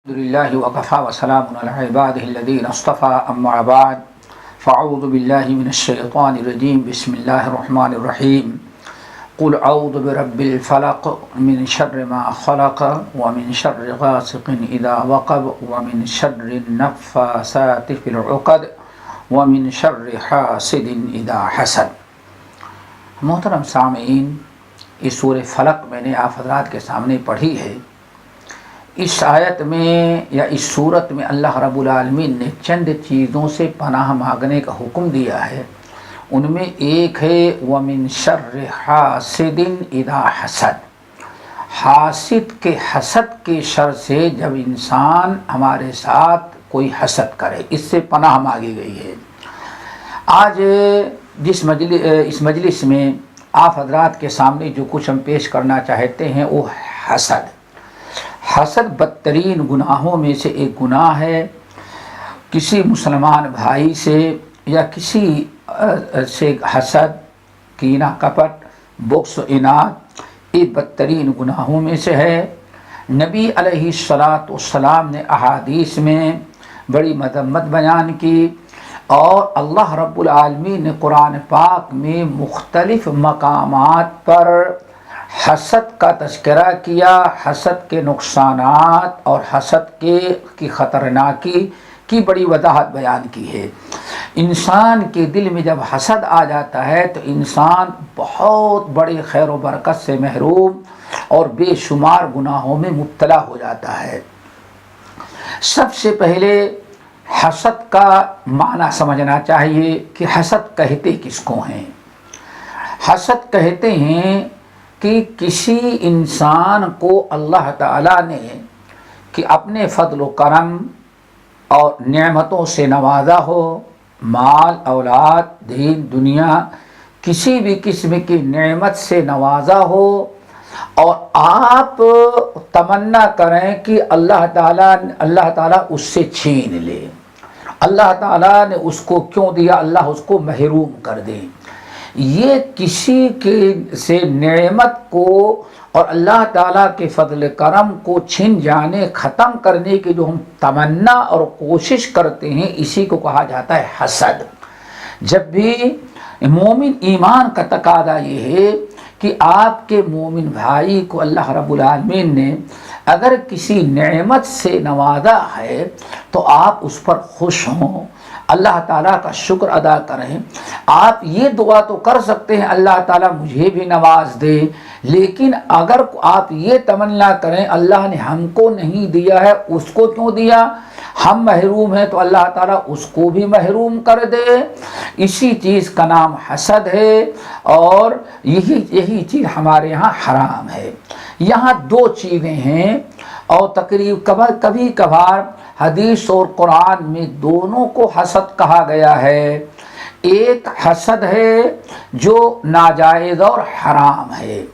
الحمد لله وكفى وسلام على عباده الذين اصطفى أما بعد فأعوذ بالله من الشيطان الرجيم بسم الله الرحمن الرحيم قل أعوذ برب الفلق من شر ما خلق ومن شر غاسق إذا وقب ومن شر النفاثات في العقد ومن شر حاسد إذا حسد۔ محترم سامعین، اس سورہ فلق میں نے آپ حضرات کے سامنے پڑھی ہے۔ اس آیت میں یا اس صورت میں اللہ رب العالمین نے چند چیزوں سے پناہ مانگنے کا حکم دیا ہے۔ ان میں ایک ہے وَمِن شَرِّ حَاسِدٍ إِذَا حَسَدَ، حاسد کے حسد کے شر سے جب انسان ہمارے ساتھ کوئی حسد کرے، اس سے پناہ مانگی گئی ہے۔ آج اس مجلس میں آپ حضرات کے سامنے جو کچھ ہم پیش کرنا چاہتے ہیں وہ حسد۔ حسد بدترین گناہوں میں سے ایک گناہ ہے۔ کسی مسلمان بھائی سے یا کسی سے حسد، کینہ، کپٹ، بغض و عناد، یہ بدترین گناہوں میں سے ہے۔ نبی علیہ الصلاۃ نے احادیث میں بڑی مذمت بیان کی، اور اللہ رب العالمین نے قرآن پاک میں مختلف مقامات پر حسد کا تذکرہ کیا، حسد کے نقصانات اور حسد کی خطرناکی کی بڑی وضاحت بیان کی ہے۔ انسان کے دل میں جب حسد آ جاتا ہے تو انسان بہت بڑے خیر و برکت سے محروم اور بے شمار گناہوں میں مبتلا ہو جاتا ہے۔ سب سے پہلے حسد کا معنی سمجھنا چاہیے کہ حسد کہتے کس کو ہیں۔ حسد کہتے ہیں کہ کسی انسان کو اللہ تعالیٰ نے کہ اپنے فضل و کرم اور نعمتوں سے نوازا ہو، مال، اولاد، دین، دنیا، کسی بھی قسم کی نعمت سے نوازا ہو، اور آپ تمنا کریں کہ اللہ تعالیٰ اس سے چھین لے، اللہ تعالیٰ نے اس کو کیوں دیا، اللہ اس کو محروم کر دے۔ یہ کسی کے سے نعمت کو اور اللہ تعالیٰ کے فضل کرم کو چھن جانے، ختم کرنے کی جو ہم تمنا اور کوشش کرتے ہیں، اسی کو کہا جاتا ہے حسد۔ جب بھی مومن ایمان کا تقاضا یہ ہے کہ آپ کے مومن بھائی کو اللہ رب العالمین نے اگر کسی نعمت سے نوازا ہے تو آپ اس پر خوش ہوں، اللہ تعالیٰ کا شکر ادا کریں۔ آپ یہ دعا تو کر سکتے ہیں اللہ تعالیٰ مجھے بھی نواز دے، لیکن اگر آپ یہ تمنا کریں اللہ نے ہم کو نہیں دیا ہے، اس کو کیوں دیا، ہم محروم ہیں تو اللہ تعالیٰ اس کو بھی محروم کر دے، اسی چیز کا نام حسد ہے، اور یہی چیز ہمارے ہاں حرام ہے۔ یہاں دو چیزیں ہیں، اور کبھی کبھار حدیث اور قرآن میں دونوں کو حسد کہا گیا ہے۔ ایک حسد ہے جو ناجائز اور حرام ہے،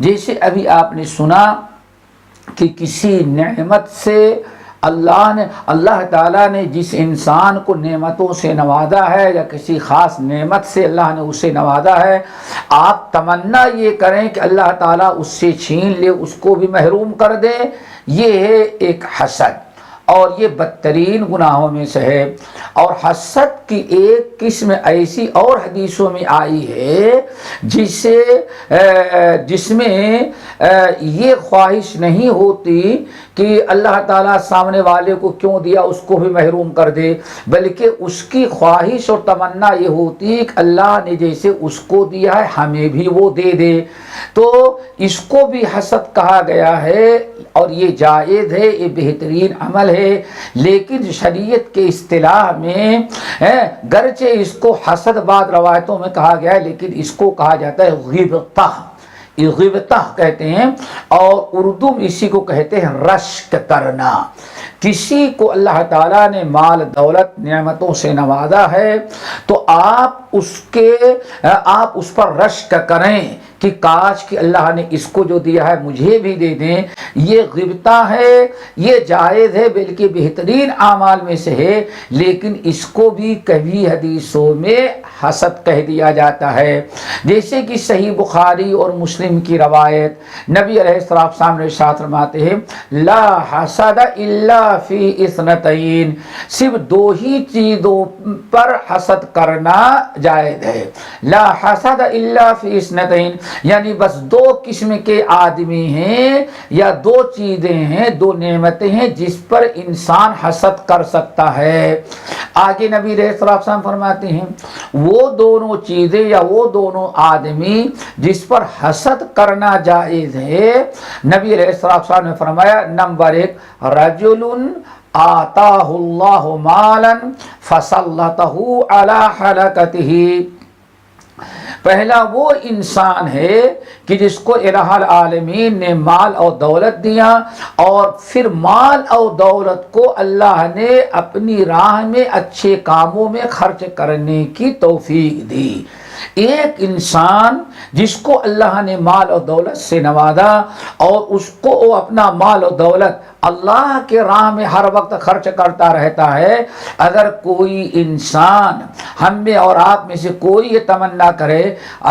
جیسے ابھی آپ نے سنا کہ کسی نعمت سے اللہ تعالیٰ نے جس انسان کو نعمتوں سے نوازا ہے، یا کسی خاص نعمت سے اللہ نے اسے نوازا ہے، آپ تمنا یہ کریں کہ اللہ تعالیٰ اس سے چھین لے، اس کو بھی محروم کر دے، یہ ہے ایک حسد، اور یہ بدترین گناہوں میں سے ہے۔ اور حسد کی ایک قسم ایسی اور حدیثوں میں آئی ہے جس میں یہ خواہش نہیں ہوتی کہ اللہ تعالیٰ سامنے والے کو کیوں دیا، اس کو بھی محروم کر دے، بلکہ اس کی خواہش اور تمنا یہ ہوتی ہے کہ اللہ نے جیسے اس کو دیا ہے ہمیں بھی وہ دے دے، تو اس کو بھی حسد کہا گیا ہے، اور یہ جائز ہے، یہ بہترین عمل ہے۔ لیکن شریعت کے اصطلاح میں گرچہ اس کو حسد بعض روایتوں میں کہا گیا ہے، لیکن اس کو کہا جاتا ہے غیبتہ کہتے ہیں، اور اردو میں اسی کو کہتے ہیں رشک کرنا۔ کسی کو اللہ تعالیٰ نے مال دولت نعمتوں سے نوازا ہے تو آپ اس پر رشک کریں کہ کاش کہ اللہ نے اس کو جو دیا ہے مجھے بھی دے دیں، یہ غبطہ ہے، یہ جائز ہے، بلکہ بہترین اعمال میں سے ہے، لیکن اس کو بھی کبھی حدیثوں میں حسد کہہ دیا جاتا ہے۔ جیسے کہ صحیح بخاری اور مسلم کی روایت، نبی علیہ السلام نے ارشاد فرماتے ہیں لا حسد الا فی اثنتین، صرف دو ہی چیزوں پر حسد کرنا جائز ہے۔ لا حسد الا فی اثنتین، یعنی بس دو قسم کے آدمی ہیں یا دو چیزیں ہیں، دو نعمتیں ہیں جس پر انسان حسد کر سکتا ہے۔ آگے نبی علیہ السلام فرماتے ہیں وہ دونوں چیزیں یا وہ دونوں آدمی جس پر حسد کرنا جائز ہے، نبی علیہ السلام نے فرمایا نمبر 1 رجل آتاہ اللہ مالا فسلطہ علی حلقتہ، پہلا وہ انسان ہے کہ جس کو الہ العالمین نے مال اور دولت دیا اور پھر مال اور دولت کو اللہ نے اپنی راہ میں اچھے کاموں میں خرچ کرنے کی توفیق دی۔ ایک انسان جس کو اللہ نے مال اور دولت سے نوازا اور اس کو وہ اپنا مال اور دولت اللہ کے راہ میں ہر وقت خرچ کرتا رہتا ہے، اگر کوئی انسان ہم میں اور آپ میں سے کوئی یہ تمنا کرے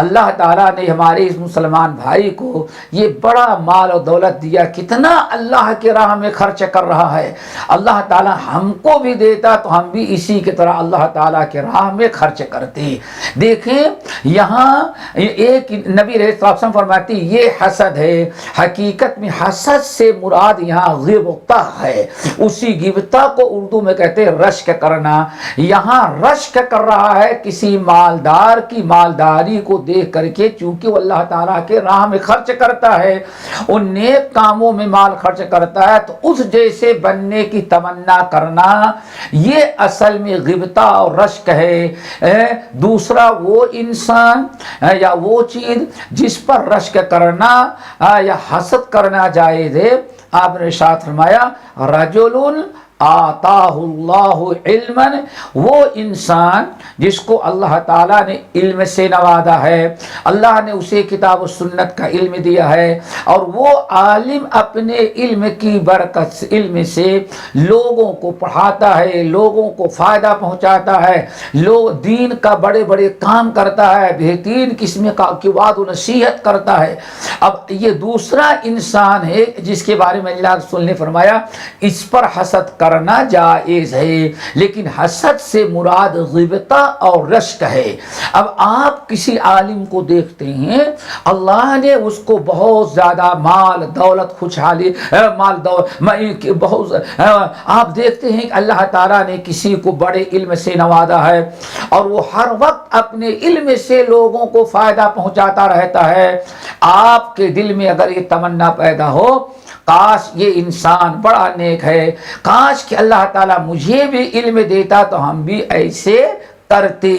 اللہ تعالیٰ نے ہمارے اس مسلمان بھائی کو یہ بڑا مال اور دولت دیا، کتنا اللہ کے راہ میں خرچ کر رہا ہے، اللہ تعالیٰ ہم کو بھی دیتا تو ہم بھی اسی کی طرح اللہ تعالیٰ کے راہ میں خرچ کرتے۔ دیکھیں یہاں ایک نبی علیہ السلام فرماتی یہ حسد ہے، حقیقت میں حسد سے مراد یہاں غبطہ ہے، اسی غبطہ کو اردو میں کہتے ہیں رشک کرنا۔ یہاں رشک کر رہا ہے کسی مالدار کی مالداری کو دیکھ کر کے، چونکہ وہ اللہ تعالیٰ کے راہ میں خرچ کرتا ہے، ان نیک کاموں میں مال خرچ کرتا ہے، تو اس جیسے بننے کی تمنا کرنا یہ اصل میں غبطہ اور رشک ہے۔ دوسرا وہ انسان یا وہ چیز جس پر رشک کرنا یا حسد کرنا جائز ہے، آپ نے ارشاد فرمایا رجل آتاہ اللہ علما، وہ انسان جس کو اللہ تعالیٰ نے علم سے نوازا ہے، اللہ نے اسے کتاب و سنت کا علم دیا ہے، اور وہ عالم اپنے علم کی برکت علم سے لوگوں کو پڑھاتا ہے، لوگوں کو فائدہ پہنچاتا ہے، لوگ دین کا بڑے بڑے کام کرتا ہے، بہترین قسم کی وعظ و نصیحت کرتا ہے۔ اب یہ دوسرا انسان ہے جس کے بارے میں اللہ رسول نے فرمایا اس پر حسد کرنا جائز ہے، لیکن حسد سے مراد غبطہ اور رشک ہے۔ اب آپ کسی عالم کو دیکھتے ہیں اللہ نے اس کو بہت زیادہ مال دولت خوشحالی بہت آپ دیکھتے ہیں کہ اللہ تعالیٰ نے کسی کو بڑے علم سے نوازا ہے اور وہ ہر وقت اپنے علم سے لوگوں کو فائدہ پہنچاتا رہتا ہے، آپ کے دل میں اگر یہ تمنا پیدا ہو کاش یہ انسان بڑا نیک ہے، کاش کہ اللہ تعالیٰ مجھے بھی علم دیتا تو ہم بھی ایسے کرتے۔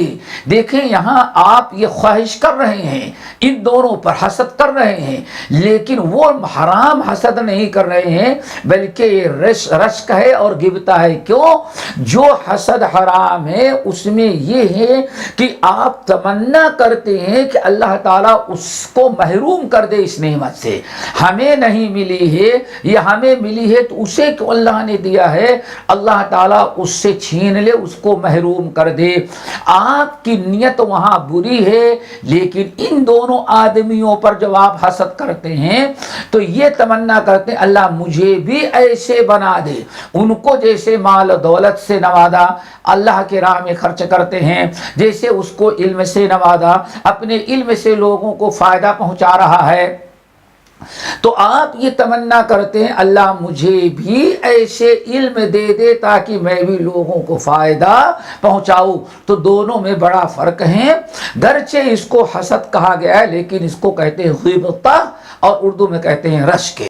دیکھیں یہاں آپ یہ خواہش کر رہے ہیں، ان دونوں پر حسد کر رہے ہیں، لیکن وہ حرام حسد نہیں کر رہے ہیں بلکہ یہ رشک ہے اور غبطہ ہے۔ کیوں؟ جو حسد حرام ہے اس میں یہ ہے کہ آپ تمنا کرتے ہیں کہ اللہ تعالیٰ اس کو محروم کر دے اس نعمت سے، ہمیں نہیں ملی ہے یہ ہمیں ملی ہے تو اسے کہ اللہ نے دیا ہے اللہ تعالیٰ اس سے چھین لے، اس کو محروم کر دے۔ آپ کی نیت وہاں بری ہے، لیکن ان دونوں آدمیوں پر جب آپ حسد کرتے ہیں تو یہ تمنا کرتے ہیں اللہ مجھے بھی ایسے بنا دے، ان کو جیسے مال و دولت سے نوازا اللہ کے راہ میں خرچ کرتے ہیں، جیسے اس کو علم سے نوازا اپنے علم سے لوگوں کو فائدہ پہنچا رہا ہے، تو آپ یہ تمنا کرتے ہیں اللہ مجھے بھی ایسے علم دے دے تاکہ میں بھی لوگوں کو فائدہ پہنچاؤں۔ تو دونوں میں بڑا فرق ہے، گرچہ اس کو حسد کہا گیا ہے لیکن اس کو کہتے ہیں غبطہ اور اردو میں کہتے ہیں رشک۔